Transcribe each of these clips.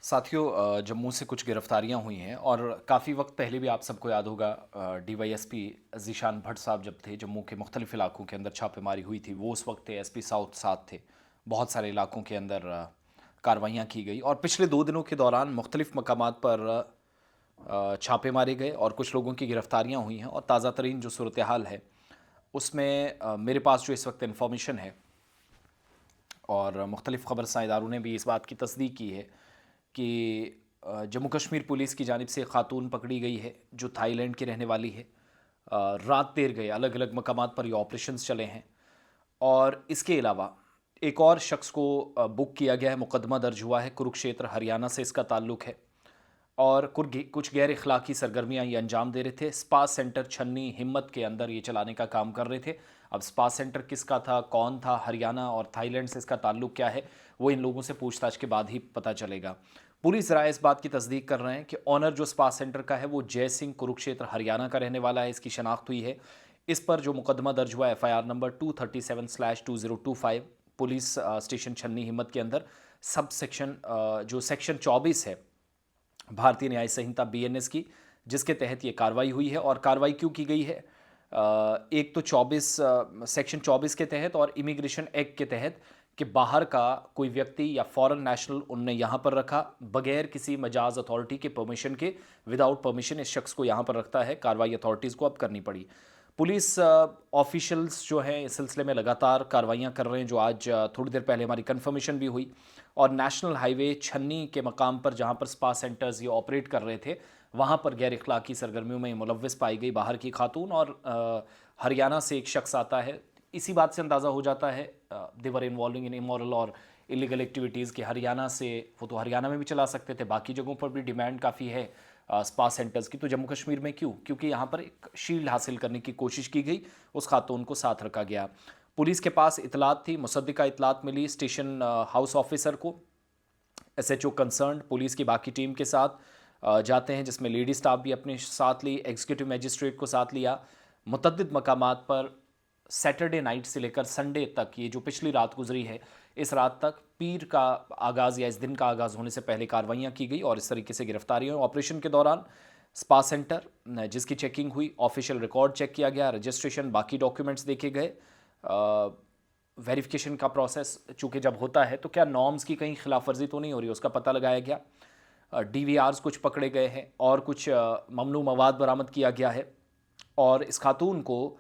साथियों, जम्मू से कुछ गिरफ्तारियां हुई हैं और काफ़ी वक्त पहले भी आप सबको याद होगा डीवाईएसपी ज़ीशान भट्ट साहब जब थे जम्मू के मुख्तलिफ इलाकों के अंदर छापेमारी हुई थी। वो उस वक्त थे, एसपी साउथ साथ थे। बहुत सारे इलाकों के अंदर कार्रवाइयाँ की गई और पिछले 2 दिनों के दौरान मुख्तलिफ मकामात पर छापे मारे गए और कुछ लोगों की गिरफ्तारियाँ हुई हैं। और ताज़ा तरीन जो सूरत हाल है उसमें मेरे पास जो इस वक्त इन्फॉर्मेशन है और मुख्तलिफ ख़बरसां इदारों ने भी इस बात की तस्दीक की है कि जम्मू कश्मीर पुलिस की जानिब से खातून पकड़ी गई है जो थाईलैंड की रहने वाली है। रात देर गए अलग अलग मकामात पर ये ऑपरेशंस चले हैं और इसके अलावा एक और शख्स को बुक किया गया है। मुकदमा दर्ज हुआ है, कुरुक्षेत्र हरियाणा से इसका ताल्लुक़ है और कुछ गैर इखलाकी सरगर्मियाँ ये अंजाम दे रहे थे। स्पा सेंटर छन्नी हिम्मत के अंदर ये चलाने का काम कर रहे थे। अब स्पा सेंटर किसका था, कौन था, हरियाणा और थाईलैंड से इसका ताल्लुक़ क्या है, वो इन लोगों से पूछताछ के बाद ही पता चलेगा। पुलिस राय इस बात की तस्दीक कर रहे हैं कि ऑनर जो स्पा सेंटर का है वो जय सिंह कुरुक्षेत्र हरियाणा का रहने वाला है। इसकी शनाख्त हुई है। इस पर जो मुकदमा दर्ज हुआ FIR नंबर 237/2025 पुलिस स्टेशन छन्नी हिम्मत के अंदर सब सेक्शन जो सेक्शन 24 है भारतीय न्याय संहिता BNS की, जिसके तहत ये कार्रवाई हुई है। और कार्रवाई क्यों की गई है, एक तो 24 सेक्शन 24 के तहत और इमिग्रेशन एक्ट के तहत कि बाहर का कोई व्यक्ति या फॉरेन नेशनल उनने यहाँ पर रखा बगैर किसी मजाज अथॉरिटी के परमिशन के, विदाउट परमिशन इस शख्स को यहाँ पर रखता है। कार्रवाई अथॉरिटीज़ को अब करनी पड़ी। पुलिस ऑफिशियल्स जो हैं इस सिलसिले में लगातार कार्रवाइयाँ कर रहे हैं, जो आज थोड़ी देर पहले हमारी कन्फर्मेशन भी हुई। और नेशनल हाईवे छन्नी के मकाम पर जहाँ पर स्पा सेंटर्स ये ऑपरेट कर रहे थे, वहाँ पर गैर इखलाकी सरगर्मियों में मुलव्वस पाई गई बाहर की खातून और हरियाणा से एक शख्स आता है। इसी बात से अंदाज़ा हो जाता है देवर इन्वॉल्विंग इन इमोरल और इलीगल एक्टिविटीज़ के हरियाणा से, वो तो हरियाणा में भी चला सकते थे, बाकी जगहों पर भी डिमांड काफ़ी है स्पा सेंटर्स की, तो जम्मू कश्मीर में क्यों? क्योंकि यहाँ पर एक शील्ड हासिल करने की कोशिश की गई, उस खातून को साथ रखा गया। पुलिस के पास इतलात थी, मुसद्दिका इतलात मिली स्टेशन हाउस ऑफिसर को। SHO कंसर्न पुलिस की बाकी टीम के साथ जाते हैं, जिसमें लेडी स्टाफ भी अपने साथ ली, एग्जीक्यूटिव मजिस्ट्रेट को साथ लिया। मुतअद्दिद मकामात पर सैटरडे नाइट से लेकर संडे तक, ये जो पिछली रात गुजरी है, इस रात तक पीर का आगाज़ या इस दिन का आगाज़ होने से पहले कार्रवाइयाँ की गई और इस तरीके से गिरफ्तारी हुई। ऑपरेशन के दौरान स्पा सेंटर जिसकी चेकिंग हुई, ऑफिशियल रिकॉर्ड चेक किया गया, रजिस्ट्रेशन, बाकी डॉक्यूमेंट्स देखे गए। वेरिफिकेशन का प्रोसेस चूँकि जब होता है तो क्या नॉर्म्स की कहीं खिलाफ वर्जी तो नहीं हो रही, उसका पता लगाया गया। DVRs कुछ पकड़े गए हैं और कुछ ममनू मवाद बरामद किया गया है। और इस खातून को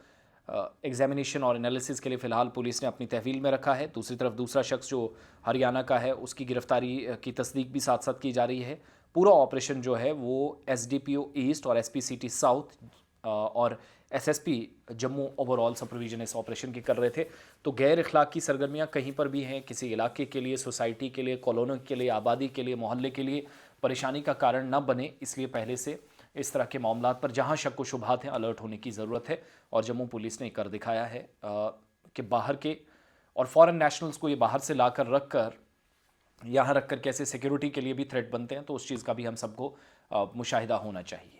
एग्जामिनेशन और एनालिसिस के लिए फ़िलहाल पुलिस ने अपनी तहवील में रखा है। दूसरी तरफ दूसरा शख्स जो हरियाणा का है उसकी गिरफ्तारी की तस्दीक भी साथ साथ की जा रही है। पूरा ऑपरेशन जो है वो SDPO ईस्ट और SP सिटी साउथ और SSP जम्मू ओवरऑल सुपरविजन इस ऑपरेशन की कर रहे थे। तो गैर इखलाकी सरगर्मियाँ कहीं पर भी हैं, किसी इलाके के लिए, सोसाइटी के लिए, कॉलोनी के लिए, आबादी के लिए, मोहल्ले के लिए परेशानी का कारण न बने, इसलिए पहले से इस तरह के मामलात पर जहाँ शक व शुबहात हैं अलर्ट होने की ज़रूरत है। और जम्मू पुलिस ने कर दिखाया है कि बाहर के और फॉरेन नेशनल्स को ये बाहर से लाकर रख कर यहाँ रख कर कैसे सिक्योरिटी के लिए भी थ्रेट बनते हैं, तो उस चीज़ का भी हम सबको मुशाहिदा होना चाहिए।